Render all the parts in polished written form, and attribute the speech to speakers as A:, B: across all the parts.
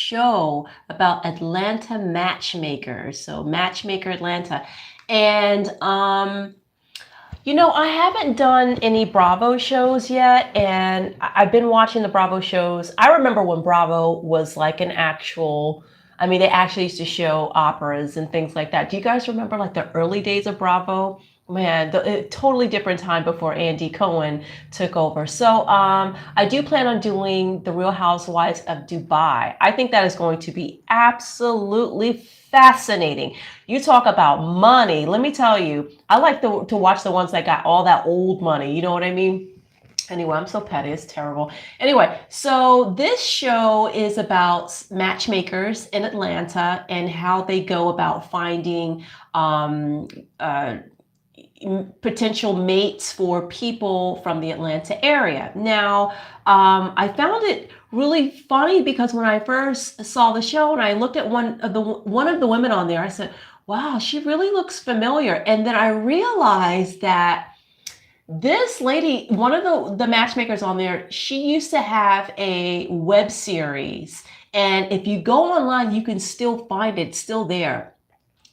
A: show about Atlanta matchmakers. So Matchmaker Atlanta. And I haven't done any Bravo shows yet, and I've been watching the Bravo shows. I remember when Bravo was like an actual, I mean, they actually used to show operas and things like that. Do you guys remember like the early days of Bravo? Man, totally different time before Andy Cohen took over. So I do plan on doing The Real Housewives of Dubai. I think that is going to be absolutely fascinating. You talk about money. Let me tell you, I like to watch the ones that got all that old money. You know what I mean? Anyway, I'm so petty. It's terrible. Anyway, so this show is about matchmakers in Atlanta and how they go about finding um, uh, potential mates for people from the Atlanta area. Now, I found it really funny because when I first saw the show and I looked at one of the women on there, I said, "Wow, she really looks familiar." And then I realized that this lady, one of the matchmakers on there, she used to have a web series, and if you go online, you can still find it, it's still there.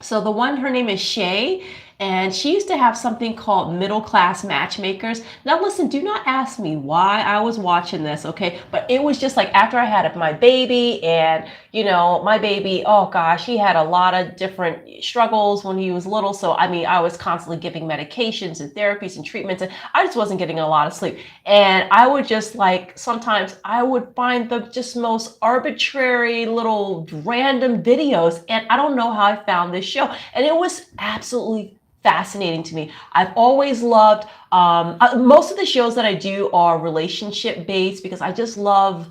A: So the one, her name is Shay, and she used to have something called Middle Class Matchmakers. Now listen, do not ask me why I was watching this, okay? But it was just like after I had my baby, and my baby, oh gosh, he had a lot of different struggles when he was little. So I mean, I was constantly giving medications and therapies and treatments, and I just wasn't getting a lot of sleep. And I would just like sometimes I would find the just most arbitrary little random videos, and I don't know how I found this show, and it was absolutely fascinating to me. I've always loved most of the shows that I do are relationship based because I just love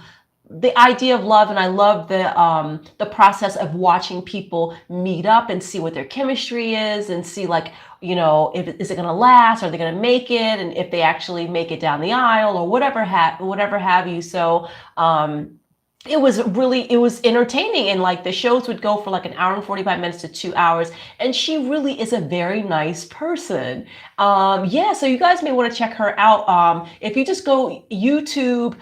A: the idea of love, and I love the process of watching people meet up and see what their chemistry is and see like if is it going to last, are they going to make it, and if they actually make it down the aisle or whatever have you. So it was entertaining, and like the shows would go for like an hour and 45 minutes to 2 hours, and she really is a very nice person. Yeah, so you guys may want to check her out. If you just go YouTube,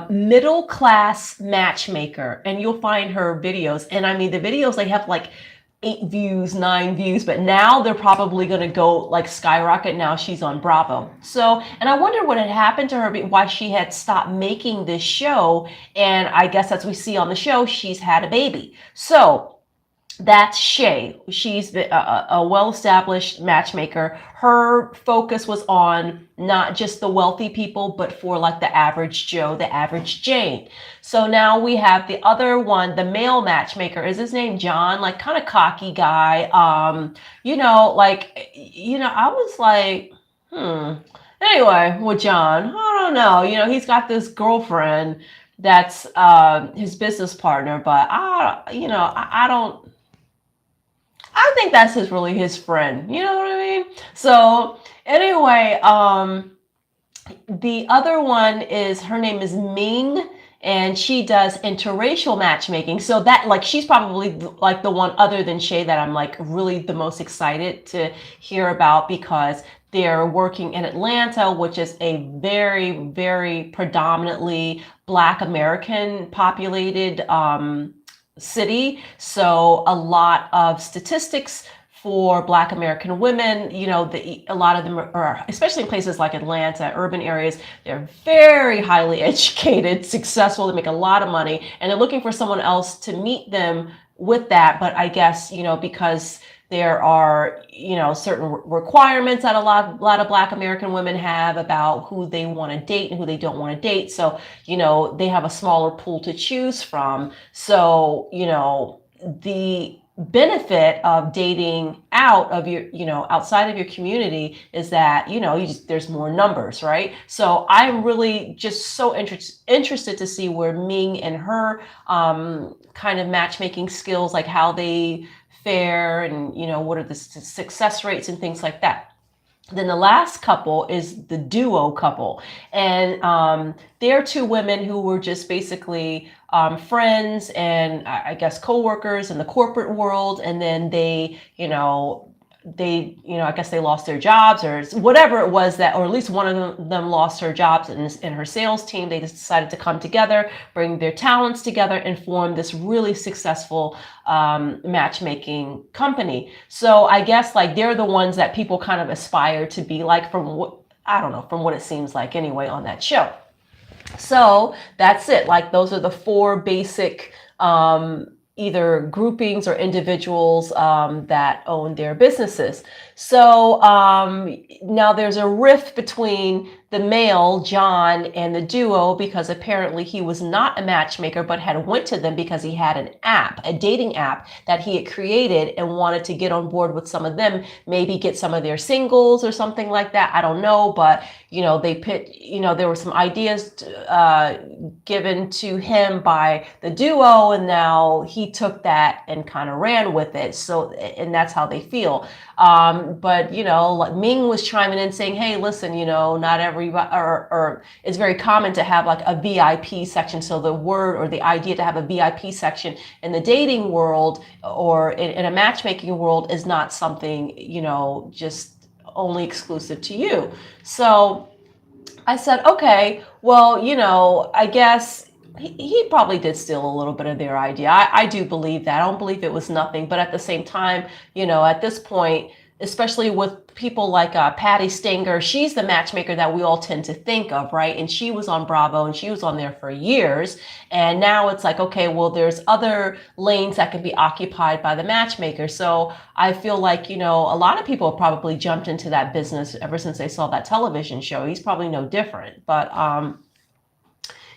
A: middle class matchmaker, and you'll find her videos. And I mean, the videos, they have like 8 views, 9 views, but now they're probably going to go like skyrocket. Now she's on Bravo. So, and I wonder what had happened to her, why she had stopped making this show. And I guess as we see on the show, she's had a baby. So that's Shay. She's a well-established matchmaker. Her focus was on not just the wealthy people, but for like the average Joe, the average Jane. So now we have the other one, the male matchmaker. Is his name John? Like kind of cocky guy. I was like, Anyway, with John, I don't know. He's got this girlfriend that's his business partner, but I don't. I think that's really his friend. You know what I mean? So anyway, the other one is, her name is Ming, and she does interracial matchmaking. So that, like, she's probably like the one other than Shay that I'm like really the most excited to hear about, because they're working in Atlanta, which is a very, very predominantly Black American populated city. So a lot of statistics for Black American women, a lot of them are, especially in places like Atlanta, urban areas, they're very highly educated, successful, they make a lot of money, and they're looking for someone else to meet them with that. But I guess, because there are, certain requirements that a lot of Black American women have about who they want to date and who they don't want to date. So, they have a smaller pool to choose from. So, the benefit of dating out of your, outside of your community is that, there's more numbers, right? So I'm really just so interested to see where Ming and her kind of matchmaking skills, like how they fare, and what are the success rates and things like that. Then the last couple is the duo couple, and they're two women who were just basically friends and I guess co-workers in the corporate world, and then they they, I guess they lost their jobs or whatever it was that, or at least one of them lost her jobs in her sales team. They just decided to come together, bring their talents together, and form this really successful matchmaking company. So I guess like they're the ones that people kind of aspire to be like, from what, I don't know, from what it seems like anyway on that show. So that's it. Like those are the four basic either groupings or individuals that own their businesses. So now there's a rift between the male, John, and the duo, because apparently he was not a matchmaker, but had went to them because he had an app, a dating app that he had created and wanted to get on board with some of them, maybe get some of their singles or something like that. I don't know, but they put, there were some ideas given to him by the duo, and now he took that and kind of ran with it. So, and that's how they feel. But like Ming was chiming in saying, hey, listen, not everybody, or it's very common to have like a VIP section. So the word or the idea to have a VIP section in the dating world or in a matchmaking world is not something, just only exclusive to you. So I said, okay, well, I guess he probably did steal a little bit of their idea. I do believe that. I don't believe it was nothing. But at the same time, at this point, especially with people like Patty Stanger, she's the matchmaker that we all tend to think of, right? And she was on Bravo and she was on there for years. And now it's like, okay, well, there's other lanes that can be occupied by the matchmaker. So I feel like, a lot of people have probably jumped into that business ever since they saw that television show. He's probably no different. But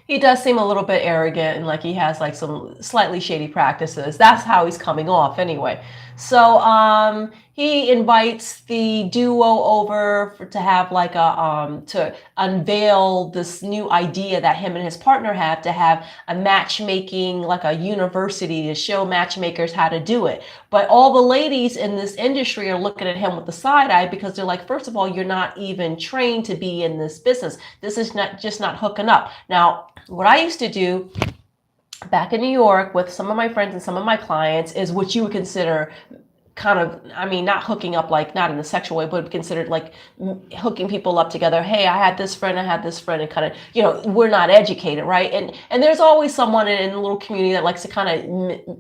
A: he does seem a little bit arrogant and like he has like some slightly shady practices. That's how he's coming off anyway. So he invites the duo over to have like to unveil this new idea that him and his partner have, to have a matchmaking, like a university to show matchmakers how to do it. But all the ladies in this industry are looking at him with the side eye because they're like, first of all, you're not even trained to be in this business. This is not hooking up. Now, what I used to do back in New York with some of my friends and some of my clients is what you would consider kind of, I mean, not hooking up, like not in a sexual way, but considered like hooking people up together. Hey, I had this friend, and kind of, we're not educated, right? And there's always someone in a little community that likes to kind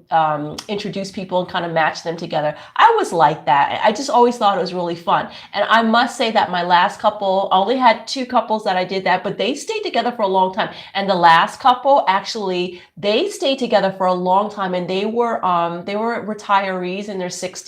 A: of introduce people and kind of match them together. I was like that. I just always thought it was really fun. And I must say that my last couple, I only had 2 couples that I did that, but they stayed together for a long time. And the last couple, actually, they stayed together for a long time, and they were retirees in their 60s.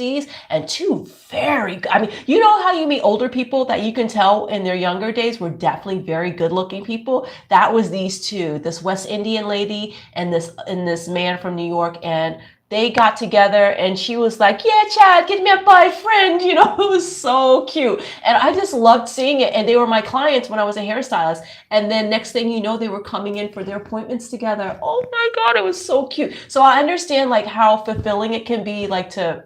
A: And 2 very, I mean, you know how you meet older people that you can tell in their younger days were definitely very good looking people? That was these 2, this West Indian lady and this man from New York. And they got together and she was like, yeah, Chad, get me a boyfriend. It was so cute. And I just loved seeing it. And they were my clients when I was a hairstylist. And then next thing you know, they were coming in for their appointments together. Oh my God, it was so cute. So I understand like how fulfilling it can be, like to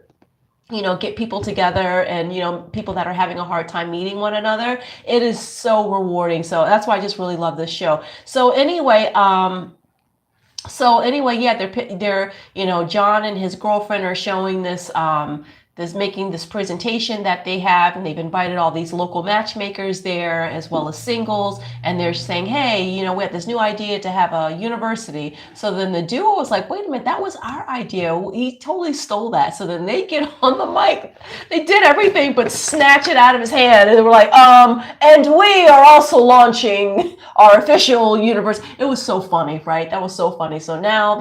A: get people together and, people that are having a hard time meeting one another. It is so rewarding. So that's why I just really love this show. So anyway, yeah, they're John and his girlfriend are showing this making this presentation that they have, and they've invited all these local matchmakers there as well as singles, and they're saying, hey, we have this new idea to have a university. So then the duo was like, wait a minute, that was our idea. He totally stole that. So then they get on the mic. They did everything but snatch it out of his hand, and they were like, and we are also launching our official university. It was so funny, right? That was so funny. So now,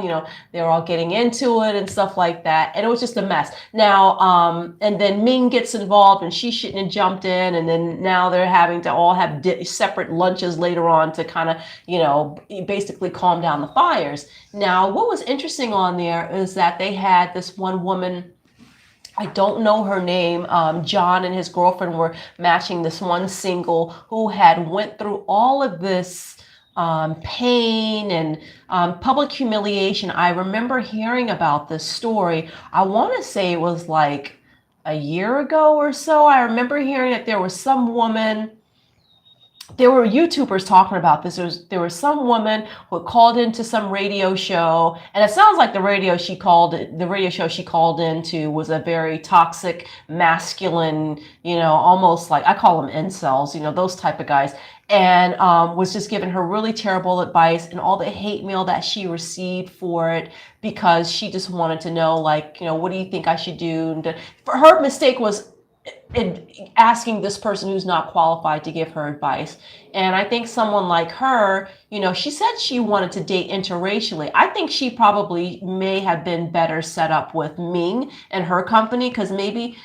A: they're all getting into it and stuff like that, and it was just a mess. Now, and then Ming gets involved, and she shouldn't have jumped in. And then now they're having to all have separate lunches later on to kind of, basically calm down the fires. Now, what was interesting on there is that they had this one woman, I don't know her name. John and his girlfriend were matching this one single who had went through all of this pain and public humiliation. I remember hearing about this story. I want to say it was like a year ago or so. I remember hearing that there was some woman there were YouTubers talking about this. There was some woman who called into some radio show, and it sounds like the radio show she called into was a very toxic, masculine, almost like I call them incels, those type of guys, and was just giving her really terrible advice and all the hate mail that she received for it because she just wanted to know, like, what do you think I should do? And for her mistake was in asking this person who's not qualified to give her advice. And I think someone like her, she said she wanted to date interracially. I think she probably may have been better set up with Ming and her company, because maybe,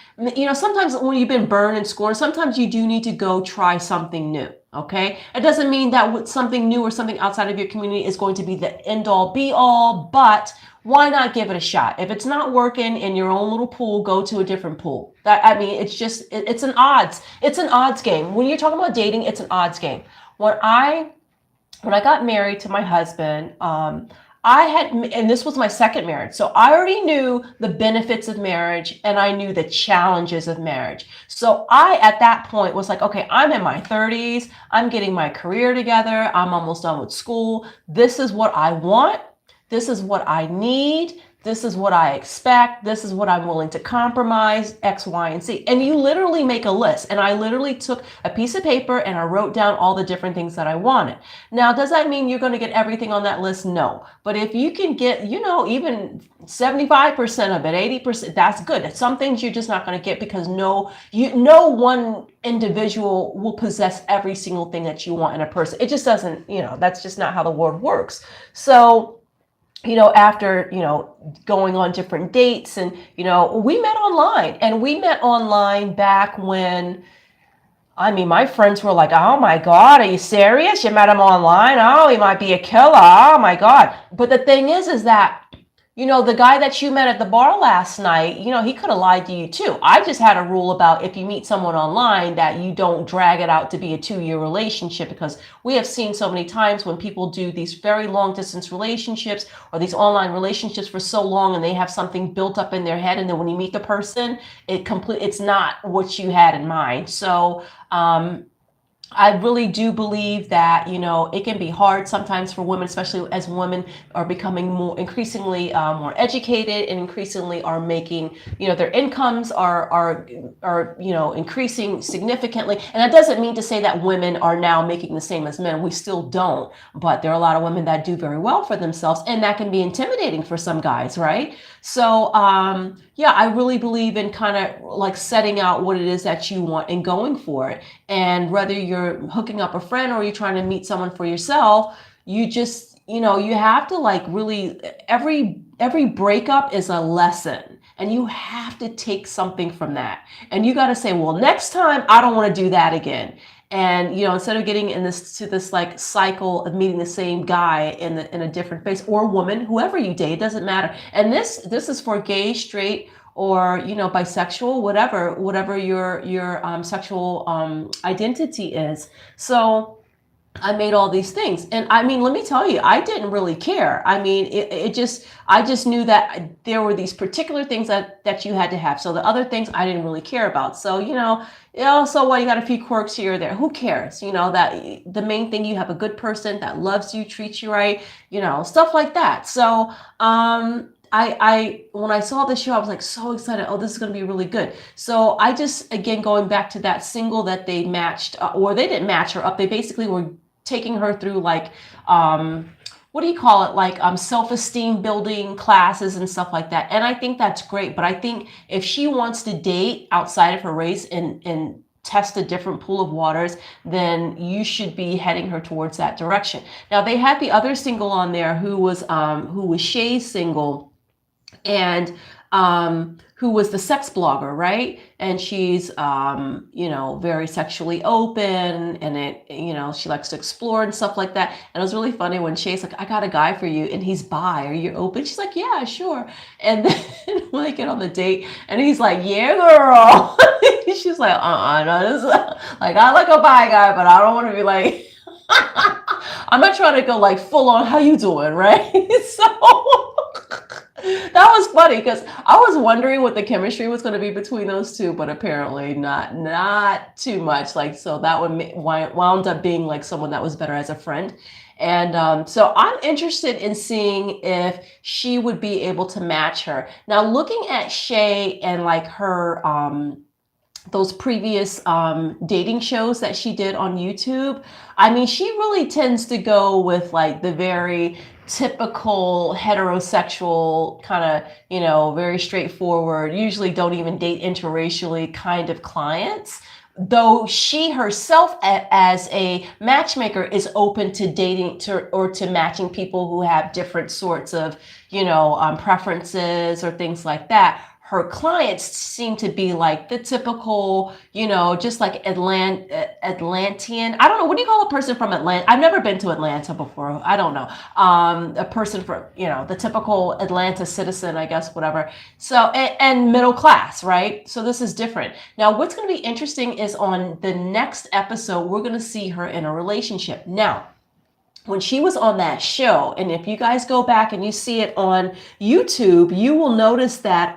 A: sometimes when you've been burned and scorned, sometimes you do need to go try something new. Okay. It doesn't mean that something new or something outside of your community is going to be the end all be all, but why not give it a shot? If it's not working in your own little pool, go to a different pool. It's an odds game. When you're talking about dating, it's an odds game. When I got married to my husband, and this was my second marriage. So I already knew the benefits of marriage and I knew the challenges of marriage. So I, at that point, was like, okay, I'm in my 30s. I'm getting my career together. I'm almost done with school. This is what I want. This is what I need. This is what I expect. This is what I'm willing to compromise, X, Y, and Z. And you literally make a list. And I literally took a piece of paper and I wrote down all the different things that I wanted. Now, does that mean you're going to get everything on that list? No. But if you can get, even 75% of it, 80%, that's good. Some things you're just not going to get because no one individual will possess every single thing that you want in a person. It just doesn't, that's just not how the world works. So, after, going on different dates and, we met online back when, my friends were like, oh my God, are you serious? You met him online? Oh, he might be a killer. Oh my God. But the thing is that, the guy that you met at the bar last night, he could have lied to you too. I just had a rule about if you meet someone online that you don't drag it out to be a 2-year relationship, because we have seen so many times when people do these very long distance relationships or these online relationships for so long and they have something built up in their head. And then when you meet the person, it's not what you had in mind. So, I really do believe that, it can be hard sometimes for women, especially as women are becoming increasingly more educated and increasingly are making, their incomes are increasing significantly. And that doesn't mean to say that women are now making the same as men. We still don't. But there are a lot of women that do very well for themselves. And that can be intimidating for some guys, right? So, I really believe in kind of like setting out what it is that you want and going for it. And whether you're hooking up a friend or you're trying to meet someone for yourself, you just, you have to like really, every breakup is a lesson and you have to take something from that. And you got to say, well, next time I don't want to do that again. And, instead of getting in this like cycle of meeting the same guy in a different face or woman, whoever you date, it doesn't matter. And this is for gay, straight, or, bisexual, whatever your sexual identity is. So I made all these things. And let me tell you, I didn't really care. I just knew that there were these particular things that you had to have. So the other things I didn't really care about. So, so what, you got a few quirks here or there. Who cares? That the main thing, you have a good person that loves you, treats you right, stuff like that. So, when I saw the show, I was like so excited. Oh, this is going to be really good. So I just, again, going back to that single that they matched, or they didn't match her up. They basically were taking her through like, what do you call it? Like self-esteem building classes and stuff like that. And I think that's great. But I think if she wants to date outside of her race and test a different pool of waters, then you should be heading her towards that direction. Now they had the other single on there who was Shay's single, and who was the sex blogger, right? And she's, very sexually open, and she likes to explore and stuff like that. And it was really funny when Shay's like, I got a guy for you, and he's bi. Are you open? She's like, yeah, sure. And then when I get on the date, and he's like, yeah, girl. She's like, no, this is, like, I like a bi guy, but I don't want to be like, I'm not trying to go like full on, how you doing, right? So was funny because I was wondering what the chemistry was going to be between those two, but apparently not too much. Like, so that wound up being like someone that was better as a friend. And so I'm interested in seeing if she would be able to match her. Now, looking at Shay and like her those previous dating shows that she did on YouTube, I mean, she really tends to go with like the very typical heterosexual kind of, very straightforward, usually don't even date interracially kind of clients. Though she herself, as a matchmaker, is open to dating or to matching people who have different sorts of, preferences or things like that. Her clients seem to be like the typical, just like Atlantean. I don't know. What do you call a person from Atlanta? I've never been to Atlanta before. I don't know. A person from, the typical Atlanta citizen, I guess, whatever. So, and middle class, right? So this is different. Now, what's going to be interesting is on the next episode, we're going to see her in a relationship. Now, when she was on that show, and if you guys go back and you see it on YouTube, you will notice that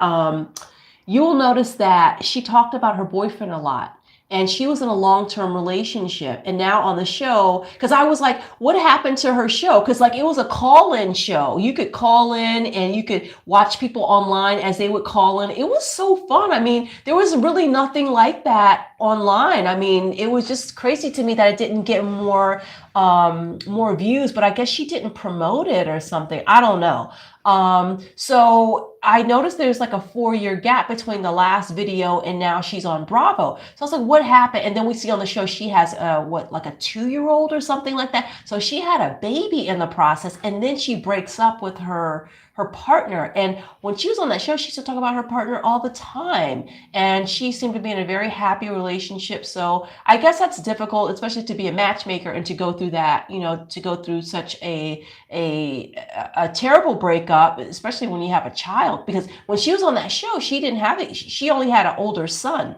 A: she talked about her boyfriend a lot. And she was in a long-term relationship. And now on the show, because I was like, what happened to her show? Because like it was a call-in show. You could call in and you could watch people online as they would call in. It was so fun. I mean, there was really nothing like that online. I mean, it was just crazy to me that it didn't get more views, but I guess she didn't promote it or something. I don't know. So I noticed there's like a 4-year gap between the last video and now she's on Bravo. So I was like, what happened? And then we see on the show, she has like a 2-year-old or something like that. So she had a baby in the process, and then she breaks up with her partner. And when she was on that show, she used to talk about her partner all the time. And she seemed to be in a very happy relationship. So I guess that's difficult, especially to be a matchmaker and to go through that, to go through such a terrible breakup, especially when you have a child. Because when she was on that show, she didn't have it. She only had an older son.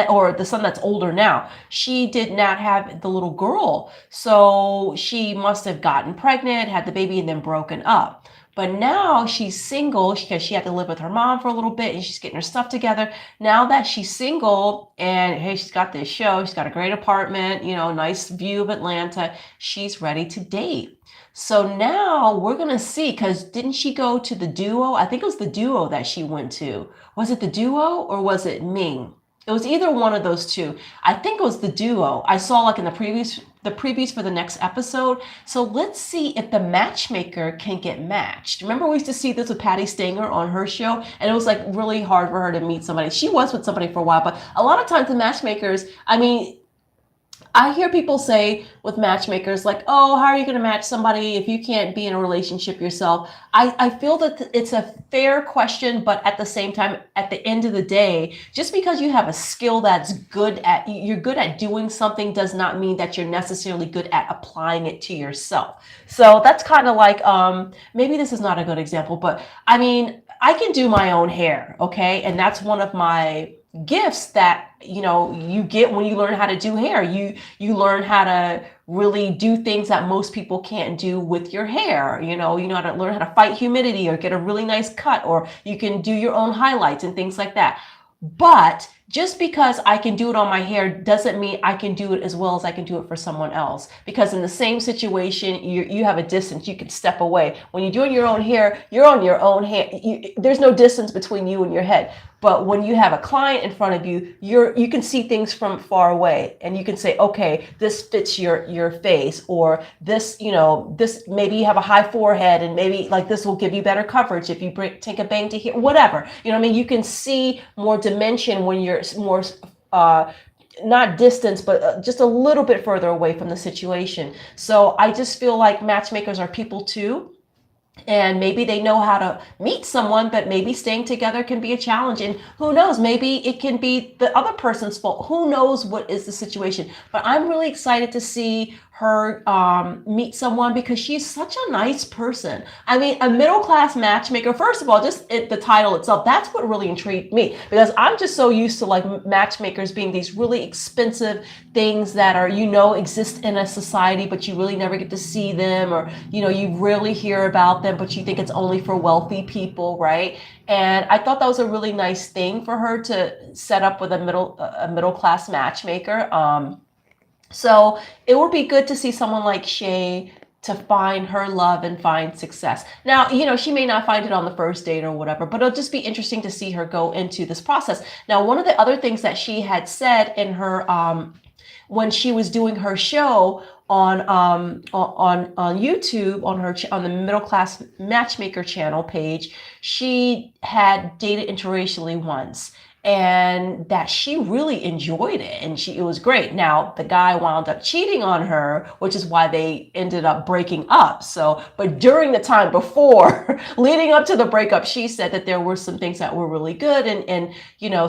A: Or the son that's older now. She did not have the little girl. So she must have gotten pregnant, had the baby, and then broken up. But now she's single because she had to live with her mom for a little bit and she's getting her stuff together. Now that she's single and hey, she's got this show, she's got a great apartment, nice view of Atlanta, she's ready to date. So now we're going to see, because didn't she go to the Duo? I think it was the Duo that she went to. Was it the Duo or was it Ming? It was either one of those two. I think it was the Duo. I saw like in the previews for the next episode. So let's see if the matchmaker can get matched. Remember we used to see this with Patty Stanger on her show, and it was like really hard for her to meet somebody. She was with somebody for a while, but a lot of times the matchmakers, I mean, I hear people say with matchmakers like, oh, how are you going to match somebody if you can't be in a relationship yourself? I feel that it's a fair question, but at the same time, at the end of the day, just because you have a skill you're good at doing something does not mean that you're necessarily good at applying it to yourself. So that's kind of like, maybe this is not a good example, but I mean, I can do my own hair, okay? And that's one of my gifts that you get when you learn how to do hair. You learn how to really do things that most people can't do with your hair. You know how to learn how to fight humidity or get a really nice cut, or you can do your own highlights and things like that. But just because I can do it on my hair doesn't mean I can do it as well as I can do it for someone else. Because in the same situation, you have a distance. You can step away. When you're doing your own hair, you're on your own hair. There's no distance between you and your head. But when you have a client in front of you, you can see things from far away, and you can say, okay, this fits your face, or this, this, maybe you have a high forehead, and maybe like this will give you better coverage if you take a bang to here, whatever. You can see more dimension when you're more, not distance, but just a little bit further away from the situation. So I just feel like matchmakers are people too. And maybe they know how to meet someone, but maybe staying together can be a challenge. And who knows, maybe it can be the other person's fault. Who knows what is the situation? But I'm really excited to see her meet someone because she's such a nice person. I mean, a middle-class matchmaker, first of all, just the title itself, that's what really intrigued me because I'm just so used to like matchmakers being these really expensive things that are, exist in a society, but you really never get to see them, or, you rarely hear about them, but you think it's only for wealthy people, right? And I thought that was a really nice thing for her to set up with a middle class matchmaker. So it would be good to see someone like Shay to find her love and find success. Now, she may not find it on the first date or whatever, but it'll just be interesting to see her go into this process. Now, one of the other things that she had said in her when she was doing her show on YouTube on the Middle Class Matchmaker channel page, she had dated interracially once, and that she really enjoyed it, and it was great. Now the guy wound up cheating on her, which is why they ended up breaking up. So, but during the time before, leading up to the breakup, she said that there were some things that were really good, and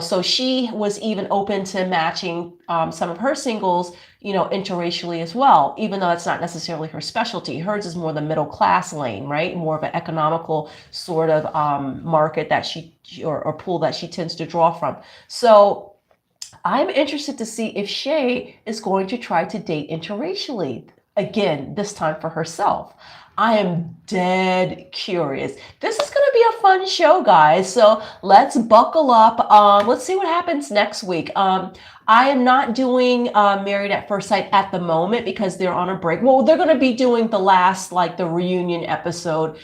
A: so she was even open to matching some of her singles, interracially as well, even though that's not necessarily her specialty. Hers is more the middle class lane, right? More of an economical sort of market that or pool that she tends to draw from. So I'm interested to see if Shay is going to try to date interracially again, this time for herself. I am dead curious. This is going to be a fun show, guys. So let's buckle up. Let's see what happens next week. I am not doing Married at First Sight at the moment because they're on a break. Well, they're going to be doing the last, like the reunion episode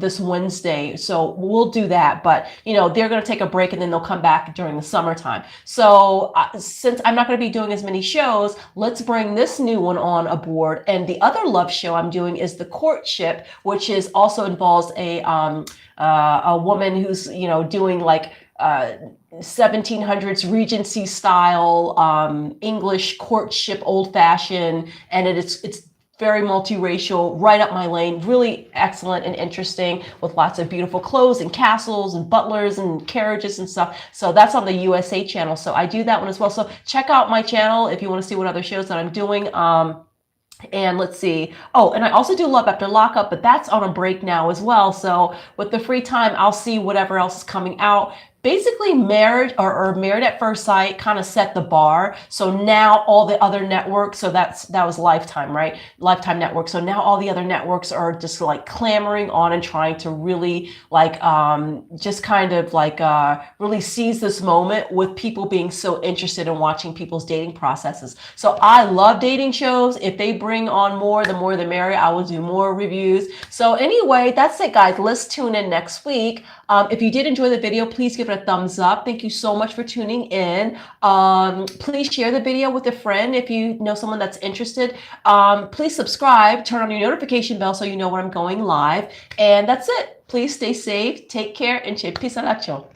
A: this Wednesday. So we'll do that. But, they're going to take a break and then they'll come back during the summertime. So since I'm not going to be doing as many shows, let's bring this new one on aboard. And the other love show I'm doing is The Courtship, which is also involves a woman who's, doing like 1700s Regency style English courtship, old fashioned, and it's very multiracial, right up my lane, really excellent and interesting with lots of beautiful clothes and castles and butlers and carriages and stuff. So that's on the USA channel. So I do that one as well. So check out my channel if you want to see what other shows that I'm doing. And let's see. Oh, and I also do Love After Lockup, but that's on a break now as well. So with the free time, I'll see whatever else is coming out. Basically, Married or Married at First Sight kind of set the bar. So now all the other networks, so that was Lifetime, right? Lifetime Network. So now all the other networks are just like clamoring on and trying to really like just kind of like really seize this moment with people being so interested in watching people's dating processes. So I love dating shows. If they bring on more, the more the merrier. I will do more reviews. So anyway, that's it, guys. Let's tune in next week. If you did enjoy the video, please give it a thumbs up. Thank you so much for tuning in. Please share the video with a friend if you know someone that's interested. Please subscribe, turn on your notification bell so you know when I'm going live. And that's it. Please stay safe, take care, and peace out.